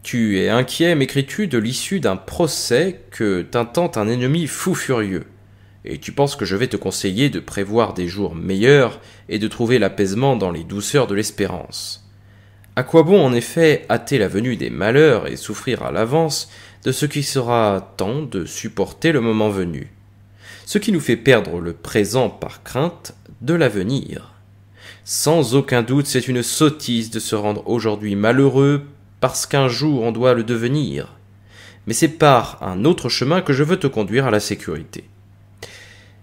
Tu es inquiet, m'écris-tu, de l'issue d'un procès que t'intente un ennemi fou furieux, et tu penses que je vais te conseiller de prévoir des jours meilleurs et de trouver l'apaisement dans les douceurs de l'espérance. À quoi bon en effet hâter la venue des malheurs et souffrir à l'avance de ce qui sera temps de supporter le moment venu, ce qui nous fait perdre le présent par crainte de l'avenir. Sans aucun doute, c'est une sottise de se rendre aujourd'hui malheureux parce qu'un jour on doit le devenir. Mais c'est par un autre chemin que je veux te conduire à la sécurité.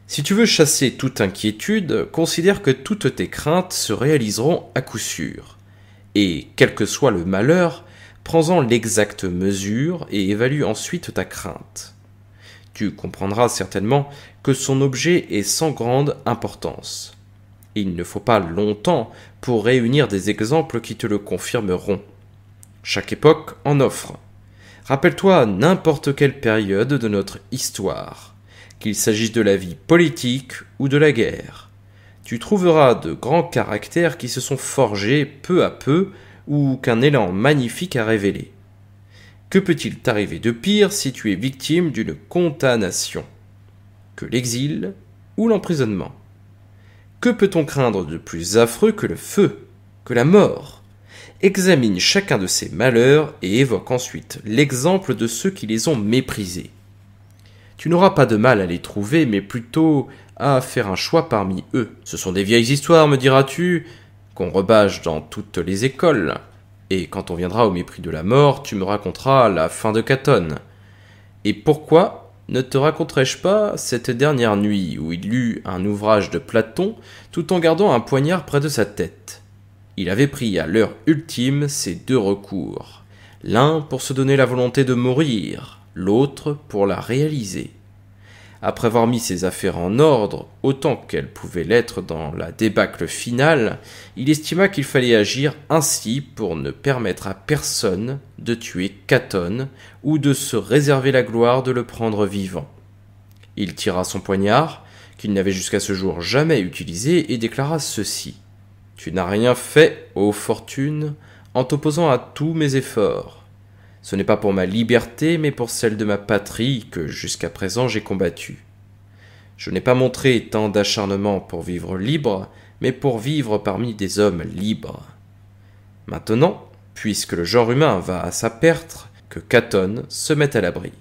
Si tu veux chasser toute inquiétude, considère que toutes tes craintes se réaliseront à coup sûr. Et, quel que soit le malheur, prends-en l'exacte mesure et évalue ensuite ta crainte. Tu comprendras certainement que son objet est sans grande importance. Il ne faut pas longtemps pour réunir des exemples qui te le confirmeront. Chaque époque en offre. Rappelle-toi n'importe quelle période de notre histoire, qu'il s'agisse de la vie politique ou de la guerre. Tu trouveras de grands caractères qui se sont forgés peu à peu ou qu'un élan magnifique a révélé. Que peut-il t'arriver de pire si tu es victime d'une condamnation? Que l'exil ou l'emprisonnement? Que peut-on craindre de plus affreux que le feu, que la mort? Examine chacun de ces malheurs et évoque ensuite l'exemple de ceux qui les ont méprisés. Tu n'auras pas de mal à les trouver, mais plutôt à faire un choix parmi eux. Ce sont des vieilles histoires, me diras-tu, qu'on rebâche dans toutes les écoles. Et quand on viendra au mépris de la mort, tu me raconteras la fin de Caton. Et pourquoi ne te raconterai-je pas cette dernière nuit où il lut un ouvrage de Platon tout en gardant un poignard près de sa tête? Il avait pris à l'heure ultime ses deux recours, l'un pour se donner la volonté de mourir, l'autre pour la réaliser. Après avoir mis ses affaires en ordre, autant qu'elles pouvaient l'être dans la débâcle finale, il estima qu'il fallait agir ainsi pour ne permettre à personne de tuer Caton ou de se réserver la gloire de le prendre vivant. Il tira son poignard, qu'il n'avait jusqu'à ce jour jamais utilisé, et déclara ceci: « Tu n'as rien fait, ô fortune, en t'opposant à tous mes efforts. Ce n'est pas pour ma liberté, mais pour celle de ma patrie que jusqu'à présent j'ai combattu. Je n'ai pas montré tant d'acharnement pour vivre libre, mais pour vivre parmi des hommes libres. Maintenant, puisque le genre humain va à sa perte, que Caton se mette à l'abri. »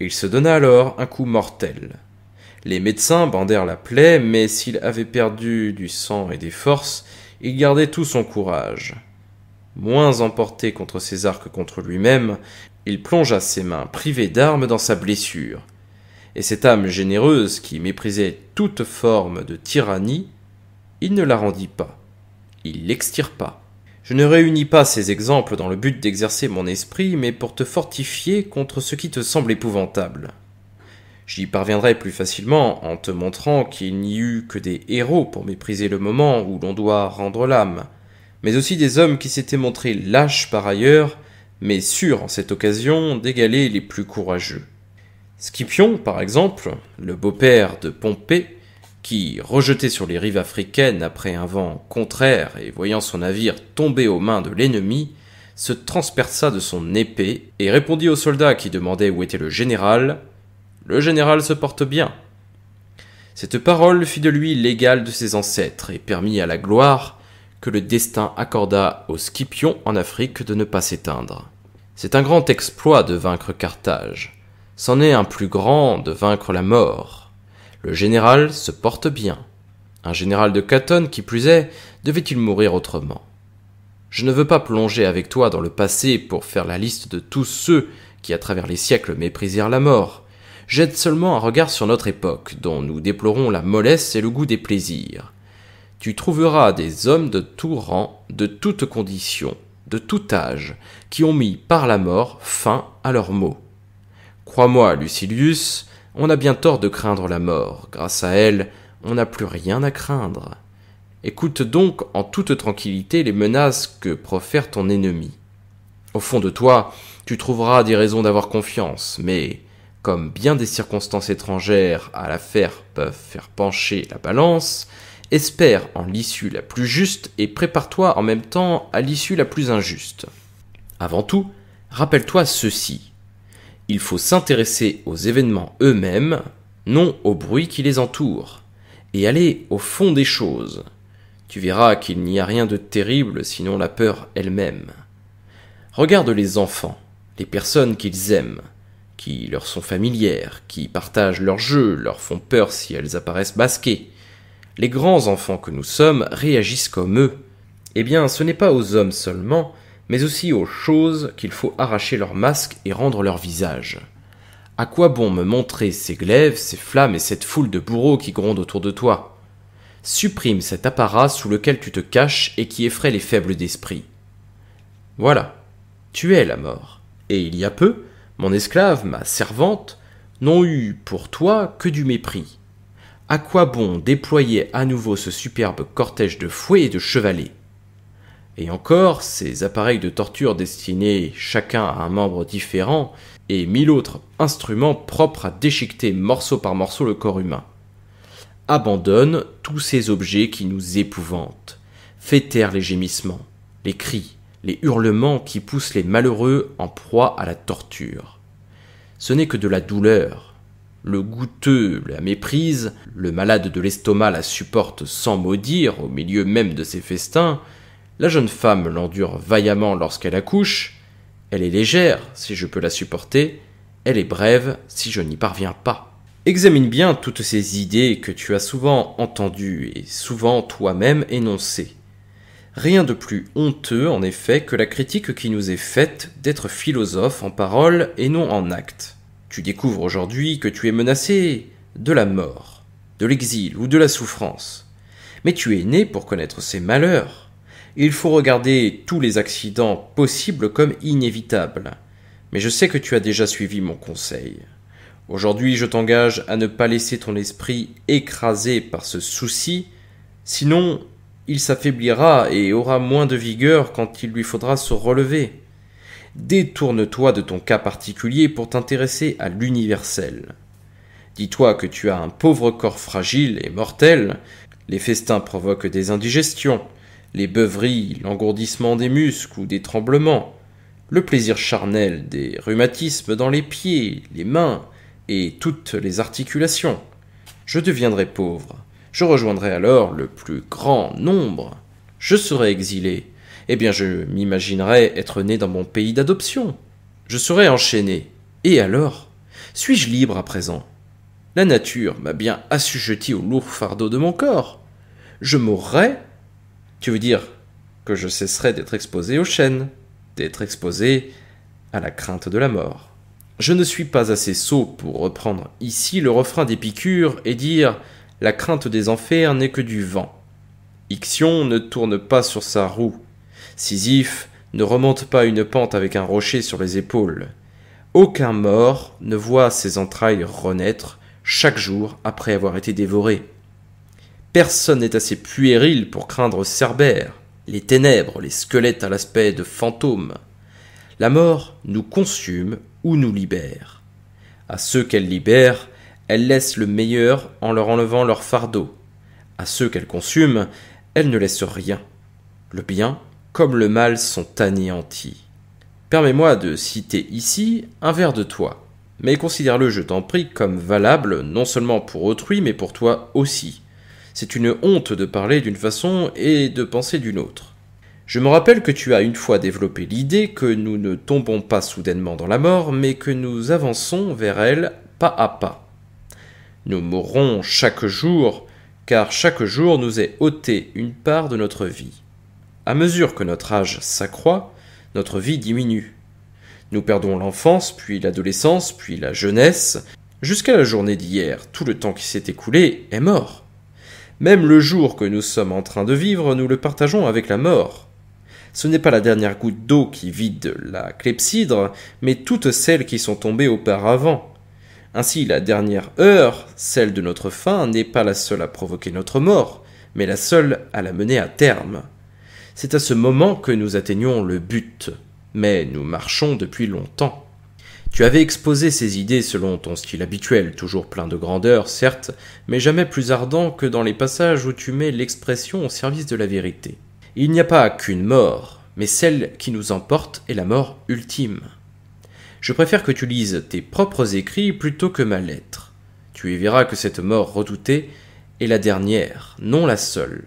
Il se donna alors un coup mortel. Les médecins bandèrent la plaie, mais s'il avait perdu du sang et des forces, il gardait tout son courage. Moins emporté contre ses arcs contre lui-même, il plongea ses mains privées d'armes dans sa blessure. Et cette âme généreuse qui méprisait toute forme de tyrannie, il ne la rendit pas. Il l'extirpa. Je ne réunis pas ces exemples dans le but d'exercer mon esprit, mais pour te fortifier contre ce qui te semble épouvantable. J'y parviendrai plus facilement en te montrant qu'il n'y eut que des héros pour mépriser le moment où l'on doit rendre l'âme, mais aussi des hommes qui s'étaient montrés lâches par ailleurs, mais sûrs en cette occasion d'égaler les plus courageux. Scipion, par exemple, le beau-père de Pompée, qui, rejeté sur les rives africaines après un vent contraire et voyant son navire tomber aux mains de l'ennemi, se transperça de son épée et répondit aux soldats qui demandaient où était le général: « Le général se porte bien. » Cette parole fit de lui l'égal de ses ancêtres et permit à la gloire que le destin accorda aux Scipions en Afrique de ne pas s'éteindre. C'est un grand exploit de vaincre Carthage. C'en est un plus grand de vaincre la mort. Le général se porte bien. Un général de Caton, qui plus est, devait-il mourir autrement? Je ne veux pas plonger avec toi dans le passé pour faire la liste de tous ceux qui, à travers les siècles, méprisèrent la mort. Jette seulement un regard sur notre époque, dont nous déplorons la mollesse et le goût des plaisirs. Tu trouveras des hommes de tout rang, de toutes conditions, de tout âge, qui ont mis par la mort fin à leurs maux. Crois-moi, Lucilius, on a bien tort de craindre la mort. Grâce à elle, on n'a plus rien à craindre. Écoute donc en toute tranquillité les menaces que profère ton ennemi. Au fond de toi, tu trouveras des raisons d'avoir confiance, mais comme bien des circonstances étrangères à l'affaire peuvent faire pencher la balance, espère en l'issue la plus juste et prépare-toi en même temps à l'issue la plus injuste. Avant tout, Rappelle-toi ceci. Il faut s'intéresser aux événements eux-mêmes, non au bruit qui les entoure, et aller au fond des choses. Tu verras qu'il n'y a rien de terrible sinon la peur elle-même. Regarde les enfants, les personnes qu'ils aiment, qui leur sont familières, qui partagent leurs jeux, leur font peur si elles apparaissent masquées. Les grands enfants que nous sommes réagissent comme eux. Eh bien, ce n'est pas aux hommes seulement, mais aussi aux choses qu'il faut arracher leur masque et rendre leur visage. À quoi bon me montrer ces glaives, ces flammes et cette foule de bourreaux qui grondent autour de toi? Supprime cet apparat sous lequel tu te caches et qui effraie les faibles d'esprit. Voilà, tu es la mort. Et il y a peu, mon esclave, ma servante, n'ont eu pour toi que du mépris. À quoi bon déployer à nouveau ce superbe cortège de fouets et de chevalets? Et encore, ces appareils de torture destinés chacun à un membre différent, et 1000 autres instruments propres à déchiqueter morceau par morceau le corps humain. Abandonne tous ces objets qui nous épouvantent. Fais taire les gémissements, les cris, les hurlements qui poussent les malheureux en proie à la torture. Ce n'est que de la douleur. Le goutteux la méprise, le malade de l'estomac la supporte sans mot dire au milieu même de ses festins. La jeune femme l'endure vaillamment lorsqu'elle accouche. Elle est légère, si je peux la supporter. Elle est brève, si je n'y parviens pas. Examine bien toutes ces idées que tu as souvent entendues et souvent toi-même énoncées. Rien de plus honteux, en effet, que la critique qui nous est faite d'être philosophe en parole et non en acte. Tu découvres aujourd'hui que tu es menacé de la mort, de l'exil ou de la souffrance. Mais tu es né pour connaître ces malheurs. Il faut regarder tous les accidents possibles comme inévitables. Mais je sais que tu as déjà suivi mon conseil. Aujourd'hui, je t'engage à ne pas laisser ton esprit écrasé par ce souci, sinon il s'affaiblira et aura moins de vigueur quand il lui faudra se relever. Détourne-toi de ton cas particulier pour t'intéresser à l'universel. Dis-toi que tu as un pauvre corps fragile et mortel, les festins provoquent des indigestions, les beuveries, l'engourdissement des muscles ou des tremblements, le plaisir charnel des rhumatismes dans les pieds, les mains et toutes les articulations. Je deviendrai pauvre, je rejoindrai alors le plus grand nombre, je serai exilé, eh bien je m'imaginerai être né dans mon pays d'adoption, je serai enchaîné, et alors? Suis-je libre à présent? La nature m'a bien assujetti au lourd fardeau de mon corps. Je mourrai. Tu veux dire que je cesserai d'être exposé aux chaînes, d'être exposé à la crainte de la mort. Je ne suis pas assez sot pour reprendre ici le refrain d'Épicure et dire « La crainte des enfers n'est que du vent ». Ixion ne tourne pas sur sa roue. Sisyphe ne remonte pas une pente avec un rocher sur les épaules. Aucun mort ne voit ses entrailles renaître chaque jour après avoir été dévoré. Personne n'est assez puéril pour craindre Cerbère, les ténèbres, les squelettes à l'aspect de fantômes. La mort nous consume ou nous libère. À ceux qu'elle libère, elle laisse le meilleur en leur enlevant leur fardeau. À ceux qu'elle consume, elle ne laisse rien. Le bien comme le mal sont anéantis. Permets-moi de citer ici un vers de toi, mais considère-le, je t'en prie, comme valable non seulement pour autrui, mais pour toi aussi. C'est une honte de parler d'une façon et de penser d'une autre. Je me rappelle que tu as une fois développé l'idée que nous ne tombons pas soudainement dans la mort, mais que nous avançons vers elle pas à pas. Nous mourrons chaque jour, car chaque jour nous est ôté une part de notre vie. À mesure que notre âge s'accroît, notre vie diminue. Nous perdons l'enfance, puis l'adolescence, puis la jeunesse. Jusqu'à la journée d'hier, tout le temps qui s'est écoulé est mort. Même le jour que nous sommes en train de vivre, nous le partageons avec la mort. Ce n'est pas la dernière goutte d'eau qui vide la clepsydre, mais toutes celles qui sont tombées auparavant. Ainsi, la dernière heure, celle de notre fin, n'est pas la seule à provoquer notre mort, mais la seule à la mener à terme. C'est à ce moment que nous atteignons le but, mais nous marchons depuis longtemps. Tu avais exposé ces idées selon ton style habituel, toujours plein de grandeur, certes, mais jamais plus ardent que dans les passages où tu mets l'expression au service de la vérité. Il n'y a pas qu'une mort, mais celle qui nous emporte est la mort ultime. Je préfère que tu lises tes propres écrits plutôt que ma lettre. Tu y verras que cette mort redoutée est la dernière, non la seule.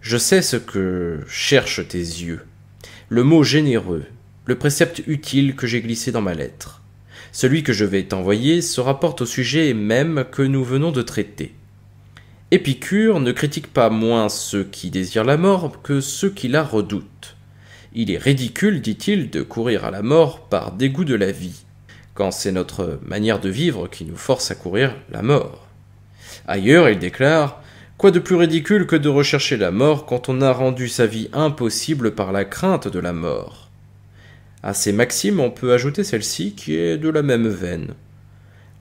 Je sais ce que cherchent tes yeux, le mot généreux, le précepte utile que j'ai glissé dans ma lettre. Celui que je vais t'envoyer se rapporte au sujet même que nous venons de traiter. Épicure ne critique pas moins ceux qui désirent la mort que ceux qui la redoutent. Il est ridicule, dit-il, de courir à la mort par dégoût de la vie, quand c'est notre manière de vivre qui nous force à courir la mort. Ailleurs, il déclare « Quoi de plus ridicule que de rechercher la mort quand on a rendu sa vie impossible par la crainte de la mort ?» À ces maximes, on peut ajouter celle-ci qui est de la même veine.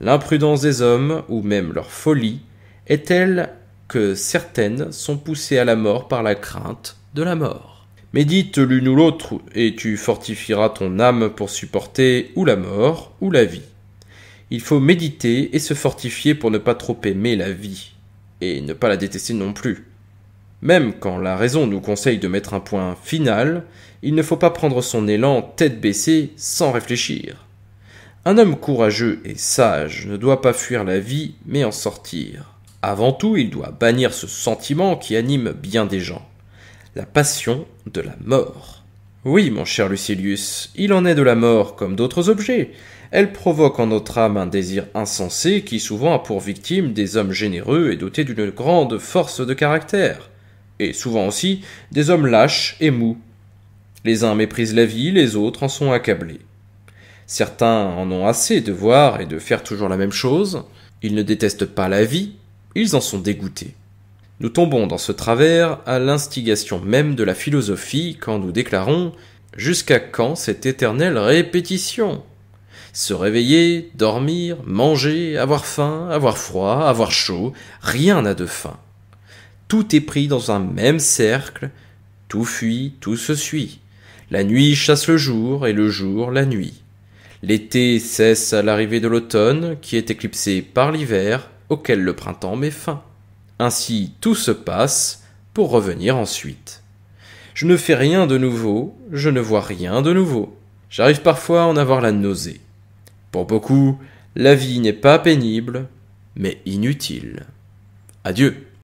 L'imprudence des hommes, ou même leur folie, est telle que certaines sont poussées à la mort par la crainte de la mort. Médite l'une ou l'autre, et tu fortifieras ton âme pour supporter ou la mort ou la vie. Il faut méditer et se fortifier pour ne pas trop aimer la vie, et ne pas la détester non plus. Même quand la raison nous conseille de mettre un point final, il ne faut pas prendre son élan tête baissée sans réfléchir. Un homme courageux et sage ne doit pas fuir la vie, mais en sortir. Avant tout, il doit bannir ce sentiment qui anime bien des gens, la passion de la mort. Oui, mon cher Lucilius, il en est de la mort comme d'autres objets. Elle provoque en notre âme un désir insensé qui souvent a pour victime des hommes généreux et dotés d'une grande force de caractère, et souvent aussi des hommes lâches et mous. Les uns méprisent la vie, les autres en sont accablés. Certains en ont assez de voir et de faire toujours la même chose. Ils ne détestent pas la vie, ils en sont dégoûtés. Nous tombons dans ce travers à l'instigation même de la philosophie quand nous déclarons « Jusqu'à quand cette éternelle répétition ?» Se réveiller, dormir, manger, avoir faim, avoir froid, avoir chaud, rien n'a de fin. Tout est pris dans un même cercle, tout fuit, tout se suit. La nuit chasse le jour et le jour la nuit. L'été cesse à l'arrivée de l'automne, qui est éclipsé par l'hiver, auquel le printemps met fin. Ainsi tout se passe, pour revenir ensuite. Je ne fais rien de nouveau, je ne vois rien de nouveau. J'arrive parfois à en avoir la nausée. Pour beaucoup, la vie n'est pas pénible, mais inutile. Adieu.